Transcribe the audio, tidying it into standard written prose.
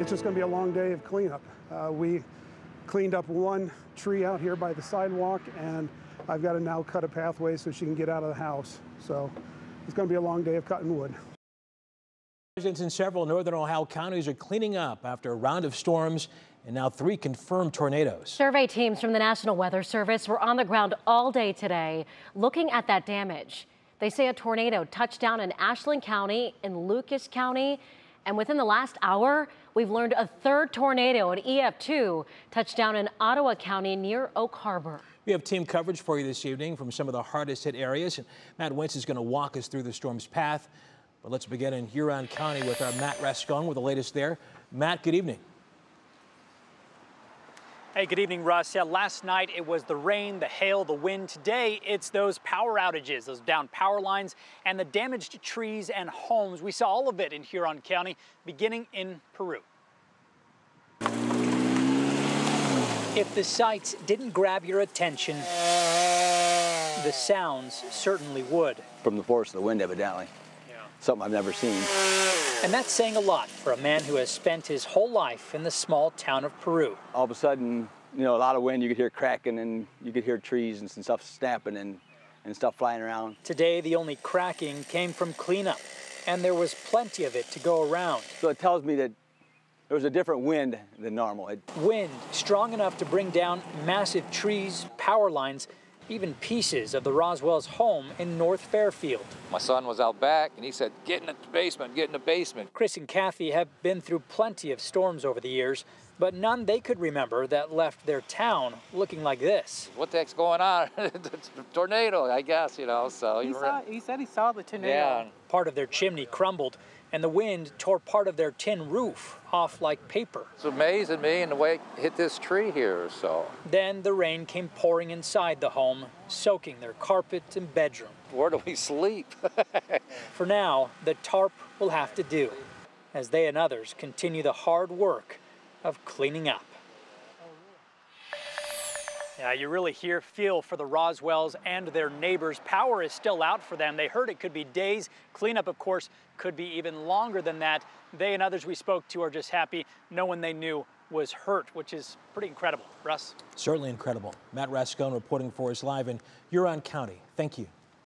it's just going to be a long day of cleanup. We cleaned up one tree out here by the sidewalk, and I've got to now cut a pathway so she can get out of the house. So it's going to be a long day of cutting wood. Residents in several northern Ohio counties are cleaning up after a round of storms and now 3 confirmed tornadoes. Survey teams from the National Weather Service were on the ground all day today looking at that damage. They say a tornado touched down in Ashland County, in Lucas County, and within the last hour, we've learned a 3rd tornado, an EF2, touched down in Ottawa County near Oak Harbor. We have team coverage for you this evening from some of the hardest hit areas. And Matt Wentz is going to walk us through the storm's path. But let's begin in Huron County with our Matt Rascon with the latest there. Matt, good evening. Hey, good evening, Russ. Yeah, last night it was the rain, the hail, the wind. Today it's those power outages, those down power lines, and the damaged trees and homes. We saw all of it in Huron County, beginning in Peru. If the sights didn't grab your attention, the sounds certainly would. From the force of the wind, evidently. Yeah. Something I've never seen. And that's saying a lot for a man who has spent his whole life in the small town of Peru. All of a sudden, you know, a lot of wind, you could hear cracking, and you could hear trees and some stuff snapping and stuff flying around. Today, the only cracking came from cleanup, and there was plenty of it to go around. So it tells me that there was a different wind than normal. Wind strong enough to bring down massive trees, power lines, even pieces of the Roswell's home in North Fairfield. My son was out back and he said, get in the basement, get in the basement. Chris and Kathy have been through plenty of storms over the years, but none they could remember that left their town looking like this. What the heck's going on? It's a tornado, I guess, you know, so. He said he saw the tornado. Yeah. Part of their chimney crumbled, and the wind tore part of their tin roof off like paper. It's amazing me and the way it hit this tree here, so. Then the rain came pouring inside the home, soaking their carpet and bedroom. Where do we sleep? For now, the tarp will have to do, as they and others continue the hard work of cleaning up. Yeah, you really feel for the Roswells and their neighbors. Power is still out for them. They heard it could be days. Cleanup, of course, could be even longer than that. They and others we spoke to are just happy no one they knew was hurt, which is pretty incredible. Russ? Certainly incredible. Matt Rascon reporting for us live in Huron County. Thank you.